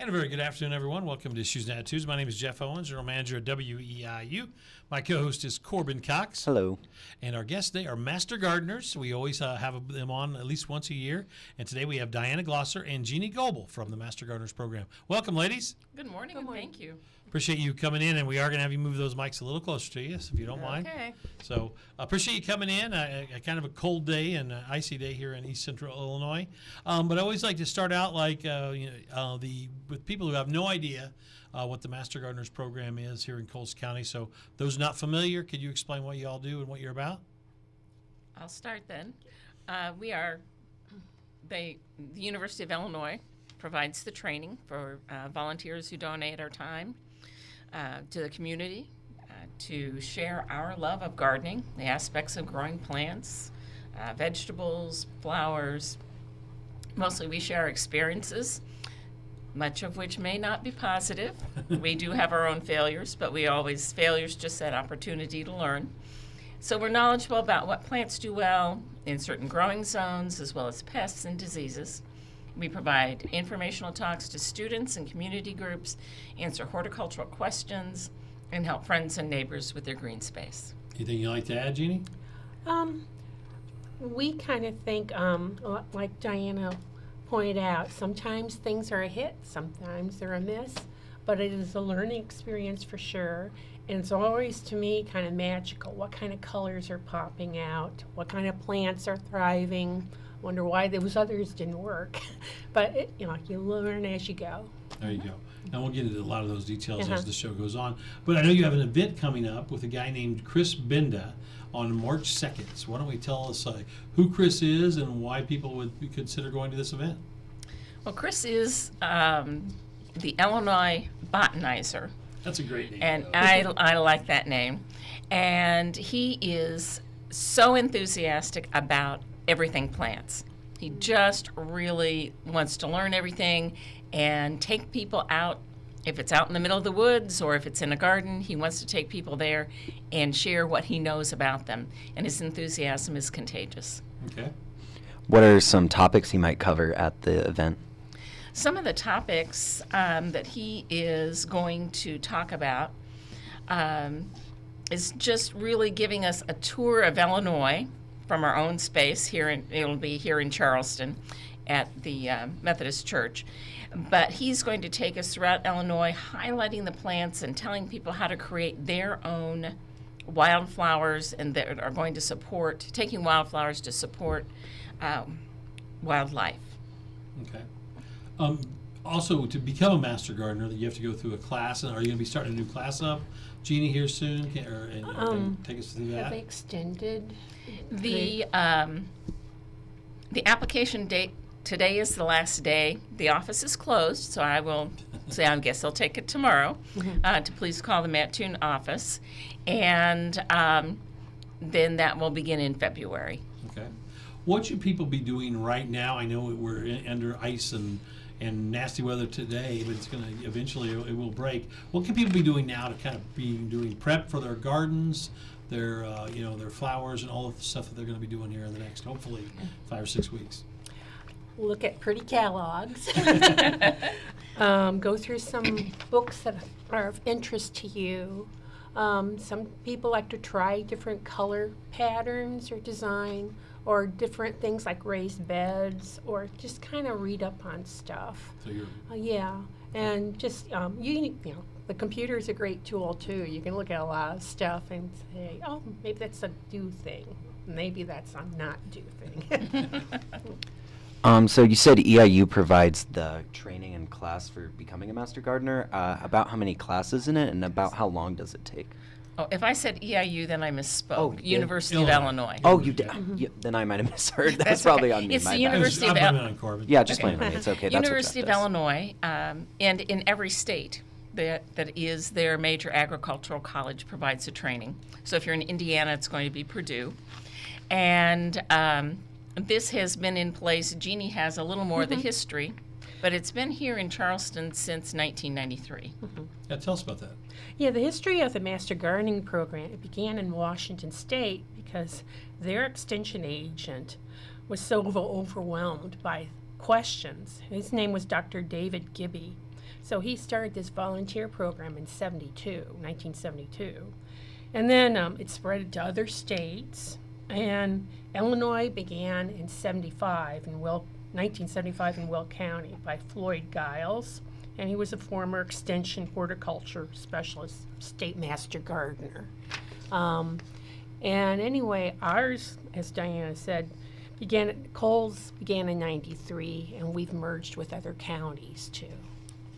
And a very good afternoon, everyone. Welcome to Issues and Attitudes. My name is Jeff Owens, General Manager at WEIU. My co-host is Corbin Cox. Hello. And our guests today are Master Gardeners. We always have them on at least once a year. And today we have Diana Glosser and Jeanne Goble from the Master Gardeners program. Welcome, ladies. Good morning, and thank you. Appreciate you coming in, and we are going to have you move those mics a little closer to you, if you don't mind. Okay. So appreciate you coming in. A kind of a cold day and icy day here in East Central Illinois. But I always like to start out like with people who have no idea what the Master Gardeners program is here in Coles County. So those not familiar, could you explain what you all do and what you're about? I'll start then. The University of Illinois provides the training for volunteers who donate our time to the community to share our love of gardening, the aspects of growing plants, vegetables, flowers. Mostly we share experiences, much of which may not be positive. We do have our own failures, but failures just that opportunity to learn. So we're knowledgeable about what plants do well in certain growing zones, as well as pests and diseases. We provide informational talks to students and community groups, answer horticultural questions, and help friends and neighbors with their green space. Anything you'd like to add, Jeanne? We kind of think, like Diana pointed out, sometimes things are a hit, sometimes they're a miss, but it is a learning experience for sure. And it's always, to me, kind of magical. What kind of colors are popping out? What kind of plants are thriving? Wonder why those others didn't work. But, you learn as you go. There you go. And we'll get into a lot of those details as the show goes on. But I know you have an event coming up with a guy named Chris Benda on March 2nd. So why don't we tell us who Chris is and why people would consider going to this event? Well, Chris is the Illinois botanizer. That's a great name. And I like that name. And he is so enthusiastic about everything plants. He just really wants to learn everything and take people out. If it's out in the middle of the woods or if it's in a garden, he wants to take people there and share what he knows about them. And his enthusiasm is contagious. Okay. What are some topics he might cover at the event? Some of the topics that he is going to talk about is just really giving us a tour of Illinois from our own space. It'll be here in Charleston at the Methodist Church. But he's going to take us throughout Illinois, highlighting the plants and telling people how to create their own wildflowers, and that are going to taking wildflowers to support wildlife. Okay. Also, to become a Master Gardener, you have to go through a class. And are you going to be starting a new class up, Jeanne, here soon? And take us through that? Have they extended? The application date today is the last day. The office is closed, so I will say I guess I'll take it tomorrow to please call the Mattoon office, and then that will begin in February. Okay. What should people be doing right now? I know we're under ice and nasty weather today, but it's going to eventually it will break. What can people be doing now to kind of be doing prep for their gardens, their their flowers, and all of the stuff that they're going to be doing here in the next hopefully 5 or 6 weeks? Look at pretty catalogs. Go through some books that are of interest to you. Some people like to try different color patterns or design, or different things like raised beds, or just kind of read up on stuff. So you're Yeah, and just the computer is a great tool too. You can look at a lot of stuff and say, oh, maybe that's a do thing. Maybe that's a not do thing. So you said EIU provides the training and class for becoming a Master Gardener. About how many classes in it, and about how long does it take? Oh, if I said EIU, then I misspoke. Oh, yeah. University of Illinois. Oh, you did. Yeah, then I might have misheard. That's probably okay. on me. It's my the bad. University of I'm on Corbin. Yeah, just blame me. It's okay. That's University what of Jeff does. Illinois, and in every state that is their major agricultural college provides the training. So if you're in Indiana, it's going to be Purdue. And this has been in place. Jeanne has a little more of the history, but it's been here in Charleston since 1993. Yeah, tell us about that. Yeah, the history of the Master Gardening Program, it began in Washington State because their extension agent was so overwhelmed by questions. His name was Dr. David Gibby. So he started this volunteer program in 1972. And then it spread to other states. And Illinois began in 1975 in Will County by Floyd Giles. And he was a former extension horticulture specialist, state master gardener. And anyway, ours, as Diana said, Coles began in 93, and we've merged with other counties too.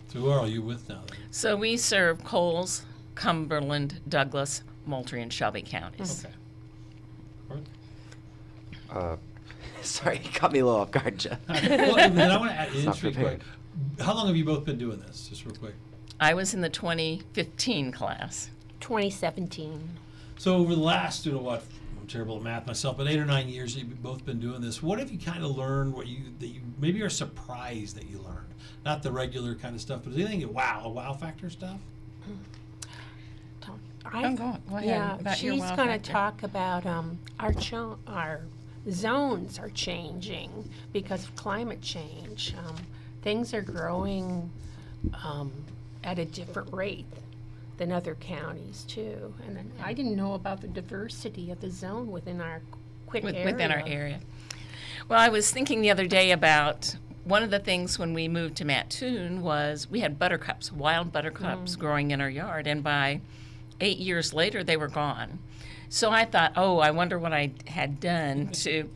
So who are you with now then? So we serve Coles, Cumberland, Douglas, Moultrie, and Shelby counties. Okay. Sorry, you caught me a little off guard, Jeff. Well, then I want to add, Not just real quick, how long have you both been doing this? Just real quick. I was in the 2015 class. 2017. So over the last, I'm terrible at math myself, but 8 or 9 years you've both been doing this. What have you kind of learned? That you maybe are surprised that you learned? Not the regular kind of stuff, but anything a wow factor stuff. Go ahead. Yeah, about your she's wow going to factor. talk about our zones are changing because of climate change. Things are growing at a different rate than other counties too. And then I didn't know about the diversity of the zone within our area. Within our area. Well, I was thinking the other day about one of the things when we moved to Mattoon was we had buttercups, wild buttercups growing in our yard, and by 8 years later they were gone. So I thought, I wonder what I had done to,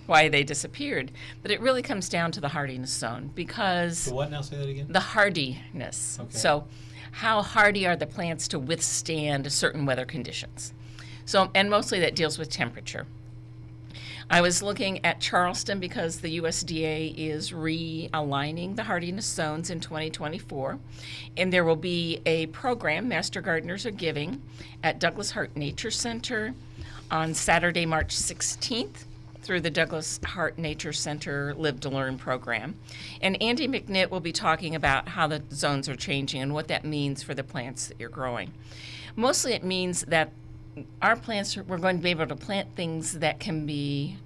why they disappeared. But it really comes down to the hardiness zone because So what now? Say that again. the hardiness. Okay. So how hardy are the plants to withstand certain weather conditions? So, and mostly that deals with temperature. I was looking at Charleston because the USDA is realigning the hardiness zones in 2024, and there will be a program Master Gardeners are giving at Douglas Hart Nature Center on Saturday, March 16th through the Douglas Hart Nature Center Live to Learn program. And Andy McNitt will be talking about how the zones are changing and what that means for the plants that you're growing. Mostly it means that our plants, we're going to be able to plant things that can be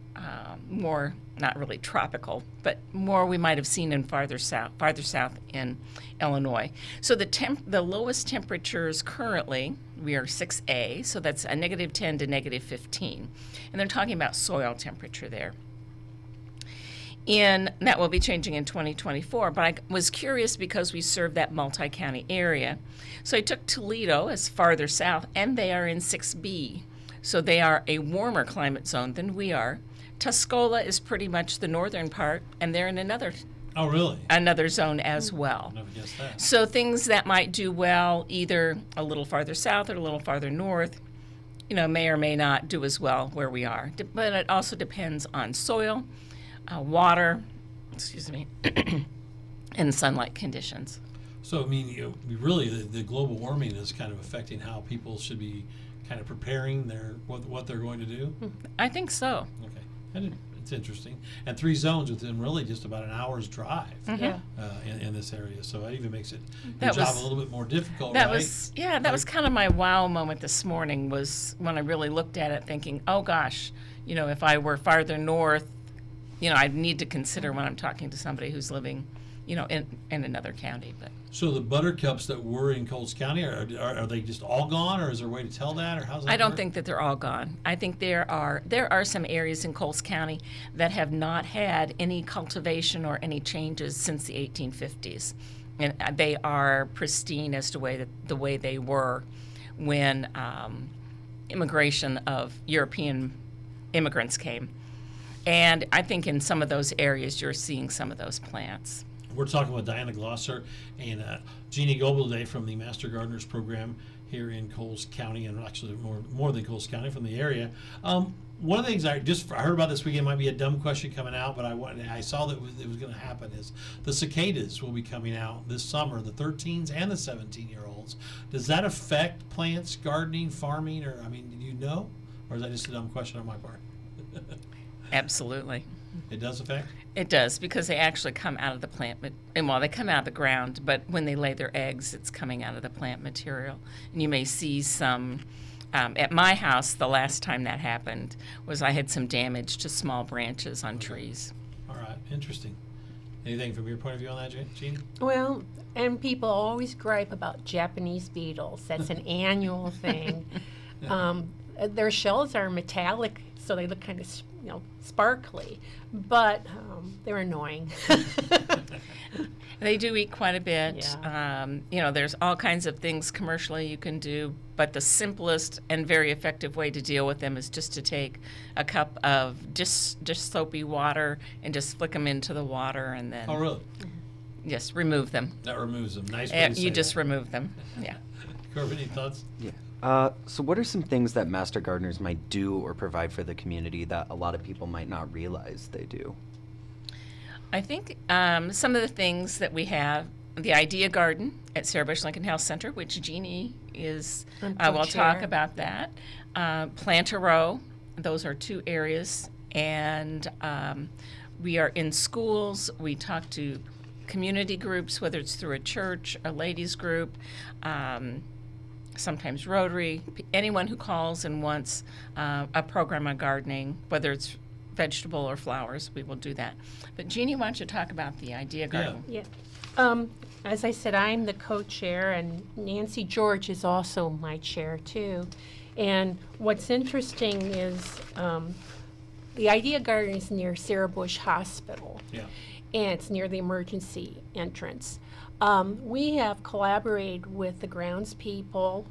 more, not really tropical, but more we might have seen in farther south in Illinois. So the lowest temperatures currently, we are 6A, so that's a -10 to -15. And they're talking about soil temperature there. And that will be changing in 2024, but I was curious because we serve that multi-county area. So I took Toledo as farther south, and they are in 6B. So they are a warmer climate zone than we are. Tuscola is pretty much the northern part, and they're in another Oh, really? zone as well. Never guessed that. So things that might do well either a little farther south or a little farther north, may or may not do as well where we are. But it also depends on soil, water, and sunlight conditions. So, I mean, really, the global warming is kind of affecting how people should be kind of preparing what they're going to do? I think so. Okay. And it's interesting. And 3 zones within really just about an hour's drive Yeah. in this area. So that even makes it your That job was- a little bit more difficult, That right? was kind of my wow moment this morning was when I really looked at it thinking, oh gosh, if I were farther north, I'd need to consider when I'm talking to somebody who's living, in another county. But So the buttercups that were in Coles County, are they just all gone, or is there a way to tell that, or how's that I don't work? think that they're all gone. I think there are some areas in Coles County that have not had any cultivation or any changes since the 1850s. And they are pristine as to the way they were when immigration of European immigrants came. And I think in some of those areas you're seeing some of those plants. We're talking with Diana Glosser and Jeanne Goble today from the Master Gardeners program here in Coles County, and actually more than Coles County, from the area. One of the things I heard about this weekend, might be a dumb question coming out, but I saw that it was going to happen, is the cicadas will be coming out this summer, the 13s and the 17-year-olds. Does that affect plants, gardening, farming, or, do you know? Or is that just a dumb question on my part? Absolutely. It does affect? It does, because they actually come out of the plant, they come out of the ground, but when they lay their eggs, it's coming out of the plant material. And you may see some, at my house, the last time that happened was I had some damage to small branches on trees. All right, interesting. Anything from your point of view on that, Jeanne? Well, and people always gripe about Japanese beetles. That's an annual thing. Their shells are metallic, so they look kind of, sparkly, but they're annoying. They do eat quite a bit. Yeah. There's all kinds of things commercially you can do, but the simplest and very effective way to deal with them is just to take a cup of just soapy water and just flick them into the water and then Oh, really? just remove them. That removes them. Nice way to say You just that. remove them. Yeah. Corbin, any thoughts? Yeah. So what are some things that Master Gardeners might do or provide for the community that a lot of people might not realize they do? I think some of the things that we have, the Idea Garden at Sarah Bush Lincoln Health Center, which Jeanne is, will talk co-chair. about that. Plant a Row, those are 2 areas. And we are in schools, we talk to community groups, whether it's through a church, a ladies group, sometimes Rotary, anyone who calls and wants a program on gardening, whether it's vegetable or flowers, we will do that. But Jeanne, why don't you talk about the Idea Garden? Yeah. As I said, I'm the co-chair, and Nancy George is also my chair too. And what's interesting is the Idea Garden is near Sarah Bush Hospital, Yeah. and it's near the emergency entrance. We have collaborated with the grounds people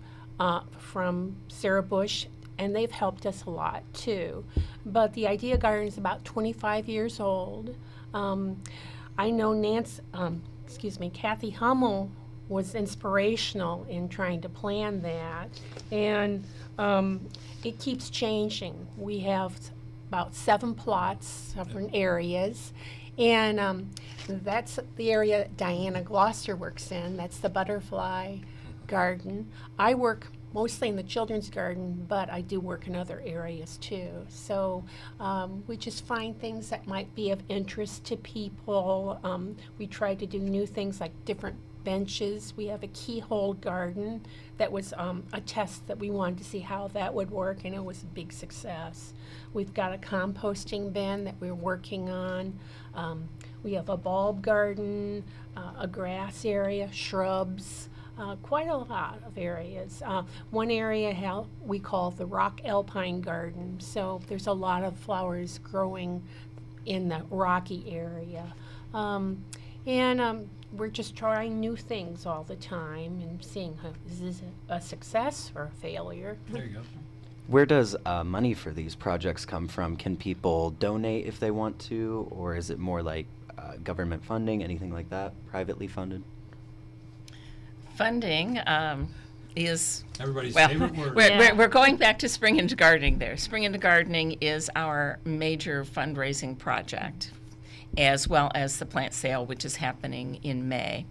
from Sarah Bush, and they've helped us a lot too. But the Idea Garden is about 25 years old. I know Kathy Hummel was inspirational in trying to plan that, and it keeps changing. We have about 7 plots, different areas, and that's the area that Diana Gloucester works in. That's the butterfly garden. I work mostly in the children's garden, but I do work in other areas too. So we just find things that might be of interest to people. We try to do new things like different benches. We have a keyhole garden that was a test that we wanted to see how that would work, and it was a big success. We've got a composting bin that we're working on. We have a bulb garden, a grass area, shrubs, quite a lot of areas. One area we call the rock alpine garden, so there's a lot of flowers growing in the rocky area. And we're just trying new things all the time and seeing is this a success or a failure. There you go. Where does money for these projects come from? Can people donate if they want to, or is it more like government funding, anything like that, privately funded? Funding is Everybody's well, favorite word. we're going back to Spring into Gardening there. Spring into Gardening is our major fundraising project, as well as the plant sale, which is happening in May.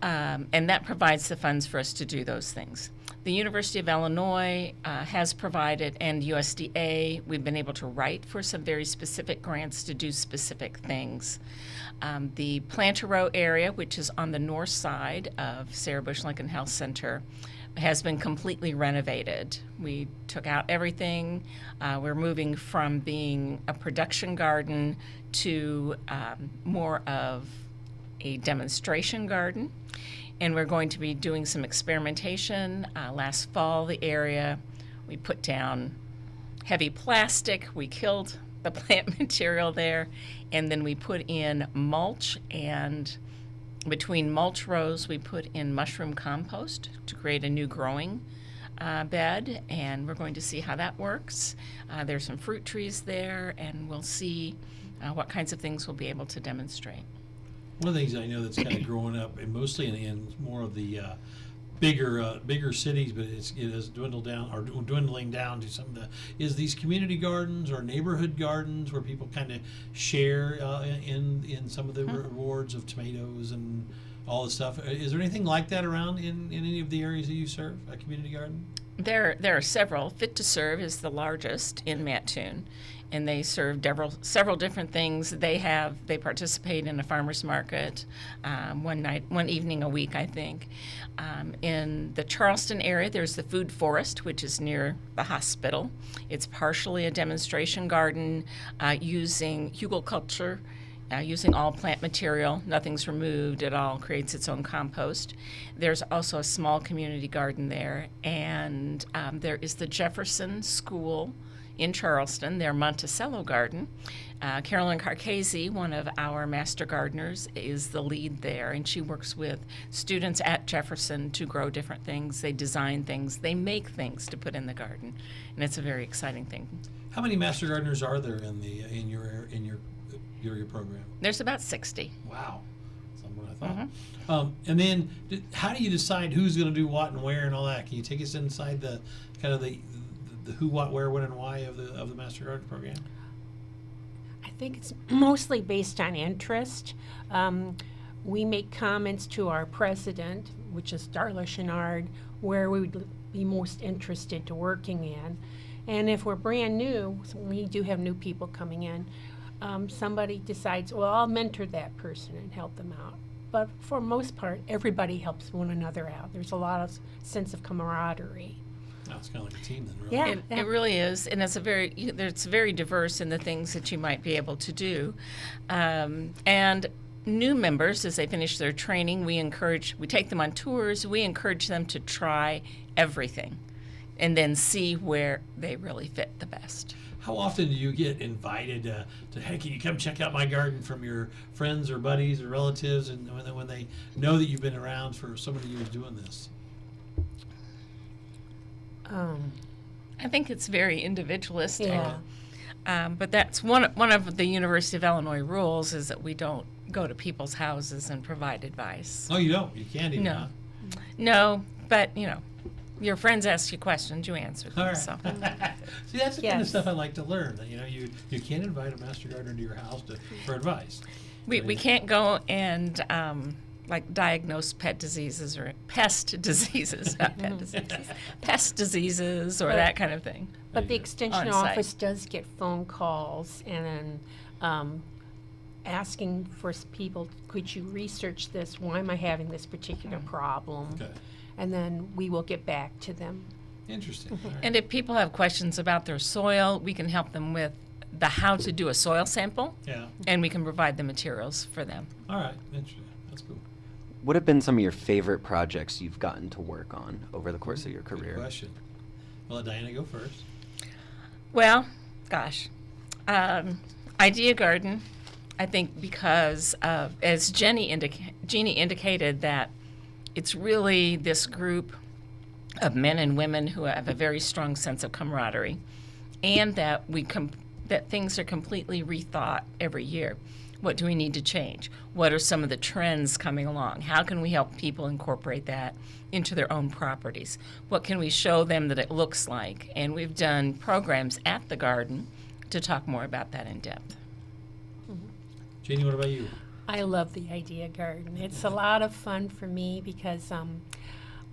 And that provides the funds for us to do those things. The University of Illinois has provided, and USDA, we've been able to write for some very specific grants to do specific things. The Plant a Row area, which is on the north side of Sarah Bush Lincoln Health Center, has been completely renovated. We took out everything. We're moving from being a production garden to more of a demonstration garden. And we're going to be doing some experimentation. Last fall, the area, we put down heavy plastic. We killed the plant material there. And then we put in mulch, and between mulch rows, we put in mushroom compost to create a new growing bed. And we're going to see how that works. There's some fruit trees there, and we'll see what kinds of things we'll be able to demonstrate. One of the things I know that's kind of growing up, and mostly in more of the bigger cities, but it has dwindled down or dwindling down to some of the is these community gardens or neighborhood gardens where people kind of share in some of the rewards of tomatoes and all this stuff. Is there anything like that around in any of the areas that you serve? A community garden? There are several. Fit to Serve is the largest in Mattoon, and they serve several different things. They participate in a farmer's market one evening a week, I think. In the Charleston area, there's the Food Forest, which is near the hospital. It's partially a demonstration garden using hugelkultur using all plant material. Nothing's removed. It all creates its own compost. There's also a small community garden there, and there is the Jefferson School in Charleston, their Monticello garden. Carolyn Carcasi, one of our master gardeners, is the lead there, and she works with students at Jefferson to grow different things. They design things. They make things to put in the garden, and it's a very exciting thing. How many master gardeners are there in your program? There's about 60. Wow, that's not what I thought. And then, how do you decide who's going to do what and where and all that? Can you take us inside the kind of the who, what, where, when, and why of the master garden program? I think it's mostly based on interest. We make comments to our president, which is Darla Chenard, where we would be most interested to working in. And if we're brand new, so we do have new people coming in, somebody decides, well, I'll mentor that person and help them out. But for most part, everybody helps one another out. There's a lot of sense of camaraderie. Oh, it's kind of like a team then, really. Yeah. It really is, and it's very diverse in the things that you might be able to do. And new members, as they finish their training, we take them on tours. We encourage them to try everything, and then see where they really fit the best. How often do you get invited to, hey, can you come check out my garden from your friends or buddies or relatives, and when they know that you've been around for so many years doing this? I think it's very individualistic. Yeah. But that's one of the University of Illinois rules, is that we don't go to people's houses and provide advice. Oh, you don't? You can't even, No. huh? No, but your friends ask you questions, you answer them. All right. So. See, that's the kind of Yes. stuff I like to learn. That, you can't invite a master gardener to your house for advice. We can't go and diagnose pet diseases or pest diseases, not pet diseases, pest diseases or that kind of thing. But the extension On site. office does get phone calls and then asking for people, could you research this? Why am I having this particular problem? Okay. And then we will get back to them. Interesting. All right. And if people have questions about their soil, we can help them with the how to do a soil sample, Yeah. and we can provide the materials for them. All right. Interesting. That's cool. What have been some of your favorite projects you've gotten to work on over the course of your Good career? question. Well, let Diana go first. Well, gosh, Idea Garden, I think because as Jeannie indicated, that it's really this group of men and women who have a very strong sense of camaraderie, and that that things are completely rethought every year. What do we need to change? What are some of the trends coming along? How can we help people incorporate that into their own properties? What can we show them that it looks like? And we've done programs at the garden to talk more about that in depth. Jeannie, what about you? I love the Idea Garden. It's a lot of fun for me because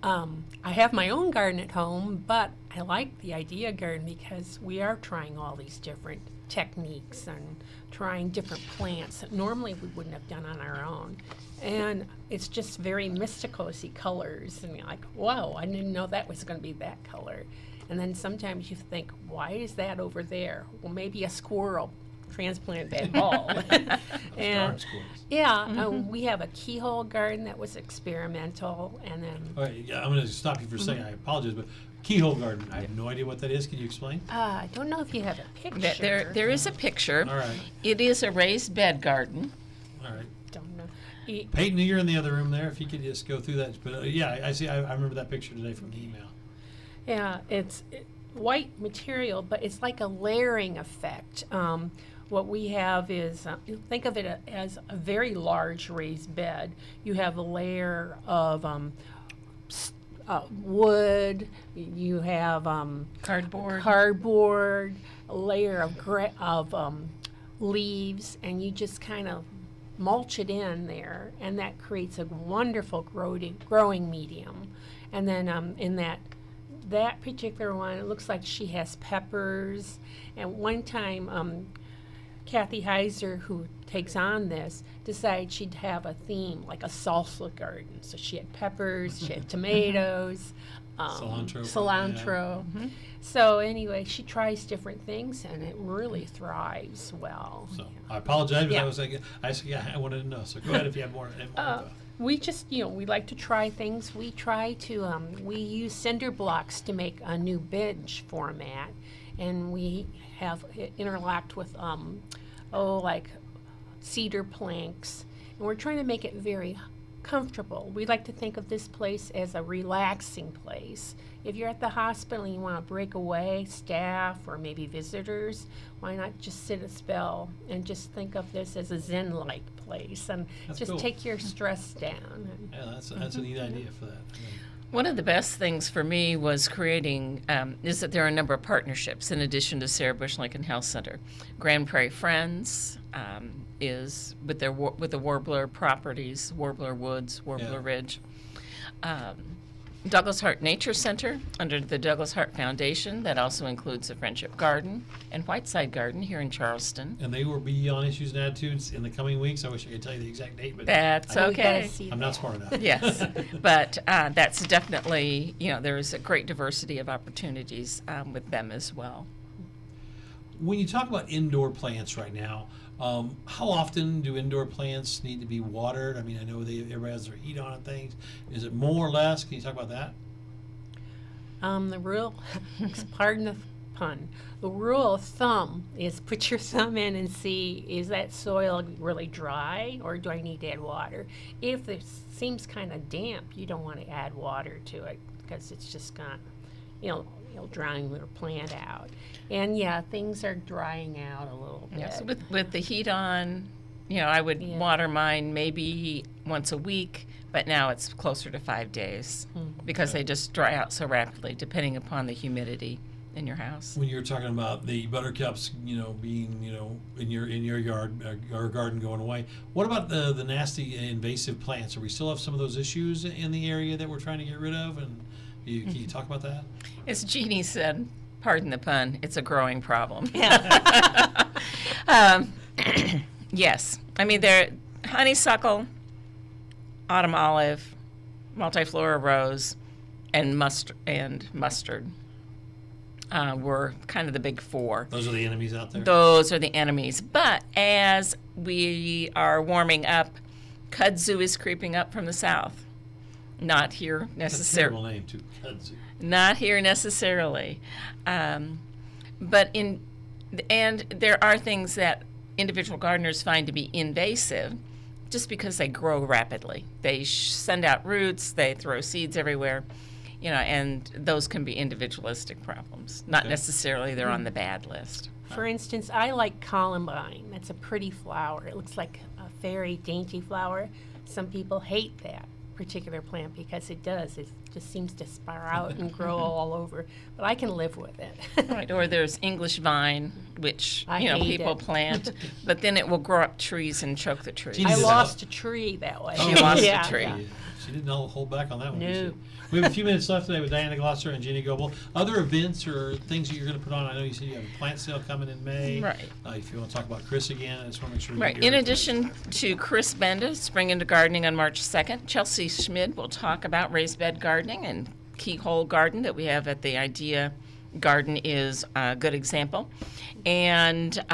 I have my own garden at home, but I like the Idea Garden because we are trying all these different techniques and trying different plants that normally we wouldn't have done on our own. And it's just very mystical to see colors, and you're like, whoa, I didn't know that was going to be that color. And then sometimes you think, why is that over there? Well, maybe a squirrel transplanted that bulb. Darn squirrels. Yeah, we have a keyhole garden that was experimental, and then All right, yeah, I'm going to stop you for a second. I apologize, but keyhole garden, I have no idea what that is. Can you explain? I don't know if you have a picture. There is a picture. All right. It is a raised bed garden. All right. Don't know. Peyton, you're in the other room there. If you could just go through that. But yeah, I see. I remember that picture today from the email. Yeah, it's white material, but it's like a layering effect. What we have is, think of it as a very large raised bed. You have a layer of wood, you have cardboard, a layer of leaves, and you just kind of mulch it in there, and that creates a wonderful growing medium. And then in that particular one, it looks like she has peppers. And one time, Kathy Heiser, who takes on this, decided she'd have a theme, like a salsa garden. So she had peppers, she had tomatoes, cilantro. Mhm. So anyway, she tries different things, and it really thrives well. So I apologize, but Yeah. I wanted to know. So go ahead if you have more. We just, we like to try things. We try to, we use cinder blocks to make a new bench format, and we have it interlocked with, like cedar planks, and we're trying to make it very comfortable. We like to think of this place as a relaxing place. If you're at the hospital and you want to break away, staff or maybe visitors, why not just sit a spell and just think of this as a Zen-like place and That's just cool. take your stress down. Yeah, that's a neat idea for that. Yeah. One of the best things for me was creating, is that there are a number of partnerships in addition to Sarah Bush Lincoln Health Center. Grand Prairie Friends is with the Warbler properties, Warbler Woods, Warbler Yeah. Ridge. Douglas Hart Nature Center under the Douglas Hart Foundation, that also includes the Friendship Garden and Whiteside Garden here in Charleston. And they will be on Issues and Attitudes in the coming weeks. I wish I could tell you the exact date, but That's Oh, we gotta okay. see I'm that. not smart enough. Yes, but that's definitely, there's a great diversity of opportunities with them as well. When you talk about indoor plants right now, how often do indoor plants need to be watered? I mean, I know everybody has their heat on and things. Is it more or less? Can you talk about that? The rule, pardon the pun, the rule of thumb is put your thumb in and see, is that soil really dry or do I need to add water? If it seems kind of damp, you don't want to add water to it because it's just gonna, you'll drying your plant out. And yeah, things are drying out a little bit. Yes, with the heat on, I would Yeah. water mine maybe once a week, but now it's closer to 5 days because they just dry out so rapidly depending upon the humidity in your house. When you're talking about the buttercups, being, in your yard or garden going away, what about the nasty invasive plants? Are we still have some of those issues in the area that we're trying to get rid of? And can you talk about that? As Jeanne said, pardon the pun, it's a growing problem. Yes. I mean, honeysuckle, autumn olive, multiflora rose, and mustard were kind of the big four. Those are the enemies out there? Those are the enemies. But as we are warming up, kudzu is creeping up from the south. Not here That's a necessarily. terrible name, too. Kudzu. Not here necessarily. But there are things that individual gardeners find to be invasive just because they grow rapidly. They send out roots, they throw seeds everywhere, and those can be individualistic problems. Not Okay. necessarily they're on the bad list. For instance, I like columbine. That's a pretty flower. It looks like a very dainty flower. Some people hate that particular plant because it just seems to sprout and grow all over. But I can live with it. Right, or there's English vine, which I hate people it. plant, but then it will grow up trees and choke the trees. Gee, I Is it lost a tree that way. She lost a Yeah, tree. yeah. She didn't hold back on that one, did No. she? We have a few minutes left today with Diana Glosser and Jeanne Goble. Other events or things that you're going to put on? I know you said you have a plant sale coming in May. Right. If you want to talk about Chris again, I just want to make sure we Right. get In your- addition to Chris Benda, Spring into Gardening on March 2nd, Chelsea Schmid will talk about raised bed gardening, and Keyhole Garden that we have at the Idea Garden is a good example. And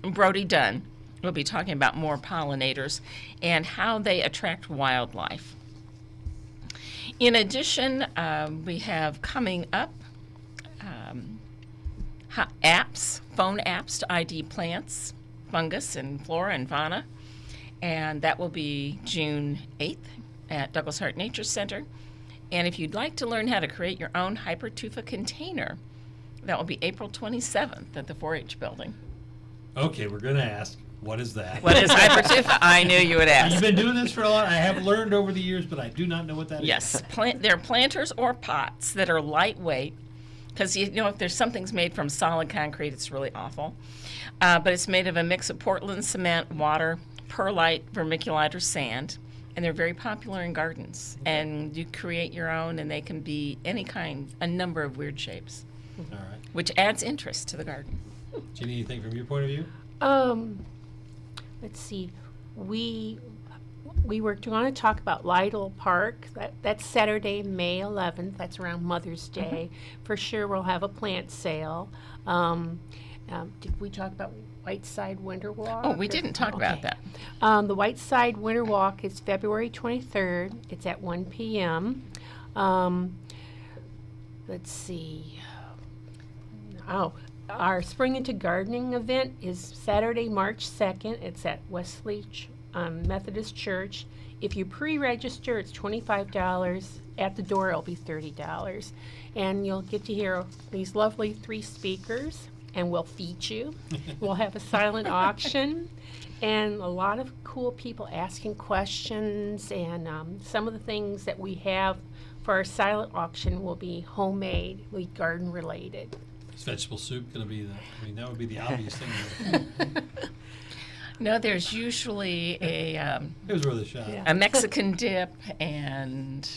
Brody Dunn will be talking about more pollinators and how they attract wildlife. In addition, we have coming up phone apps to ID plants, fungus, and flora and fauna. And that will be June 8th at Douglas Hart Nature Center. And if you'd like to learn how to create your own hypertufa container, that will be April 27th at the 4-H building. Okay, we're going to ask, what is that? What is hypertufa? I knew you would You've ask. been doing this for a lot. I have learned over the years, but I do not know what that is. Yes, they're planters or pots that are lightweight, because if there's something's made from solid concrete, it's really awful. But it's made of a mix of Portland cement, water, perlite, vermiculite, or sand, and they're very popular in gardens. And you create your own, and they can be any kind, a number of weird shapes, All right. which adds interest to the garden. Jeanne, anything from your point of view? Let's see. We were going to talk about Lytle Park. That's Saturday, May 11th. That's around Mother's Day. For sure, we'll have a plant sale. Did we talk about Whiteside Winter Walk? Oh, we didn't talk about Okay. that. The Whiteside Winter Walk is February 23rd. It's at 1 p.m. Let's see. Oh, our Spring into Gardening event is Saturday, March 2nd. It's at Wesley Methodist Church. If you pre-register, it's $25. At the door, it'll be $30. And you'll get to hear these lovely 3 speakers, and we'll feed you. We'll have a silent auction, and a lot of cool people asking questions, and some of the things that we have for our silent auction will be homemade, garden related. Is vegetable soup going to be that would be the obvious thing. No, there's usually It was worth a shot. Yeah. a Mexican dip and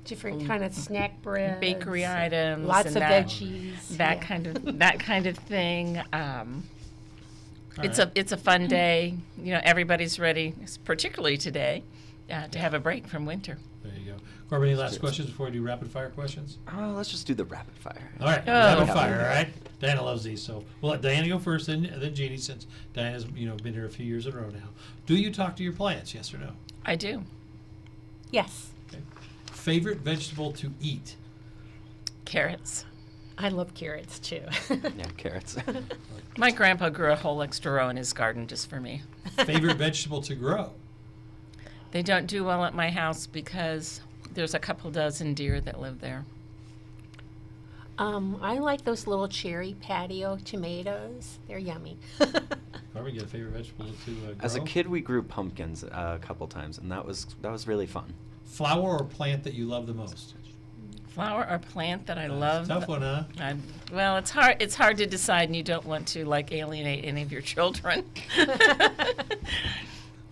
Different kind of snack breads. bakery items. Lots and of that, veggies. That yeah. kind of thing. It's right. a fun day. Everybody's ready, particularly today, to have a break from winter. There you go. Corbin, any last questions before we do rapid fire questions? Let's just do the rapid fire. All right, rapid fire. All right. Diana loves these, so we'll let Diana go first, then Jeannie, since Diana's been here a few years in a row now. Do you talk to your plants? Yes or no? I do. Yes. Okay. Favorite vegetable to eat? Carrots. I love carrots too. Yeah, carrots. My grandpa grew a whole extra row in his garden just for me. Favorite vegetable to grow? They don't do well at my house because there's a couple dozen deer that live there. I like those little cherry patio tomatoes. They're yummy. Corbin, you got a favorite vegetable to grow? As a kid, we grew pumpkins a couple times, and that was really fun. Flower or plant that you love the most? Flower or plant that I love. Tough one, huh? Well, it's hard. It's hard to decide, and you don't want to alienate any of your children.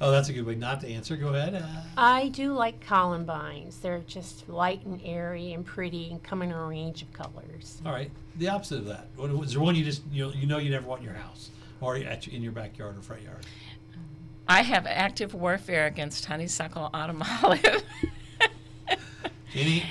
Oh, that's a good way not to answer. Go ahead. I do like columbines. They're just light and airy and pretty and come in a range of colors. All right. The opposite of that. Is there one you just you never want in your house or in your backyard or front yard? I have active warfare against honeysuckle autumn olive. Jeannie?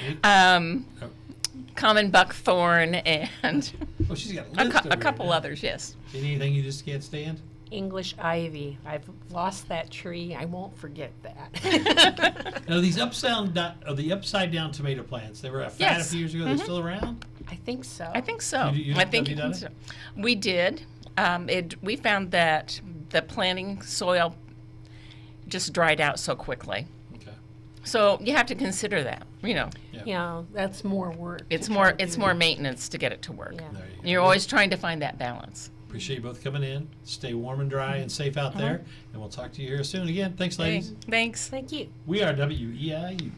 Common buckthorn and Oh, she's got a list a couple others. Yes. Anything you just can't stand? English ivy. I've lost that tree. I won't forget that. Now these upside down tomato plants, they were a fad a Yes. few years ago. They're still around? I think so. I think so. Have you done it? We did. We found that the planting soil just dried out so quickly. Okay. So you have to consider that. Yeah, that's more work. It's more maintenance to get it to work. Yeah. There you go. You're always trying to find that balance. Appreciate you both coming in. Stay warm and dry and safe out there. And we'll talk to you here soon again. Thanks, ladies. Thanks. Thank you. We are WEIU.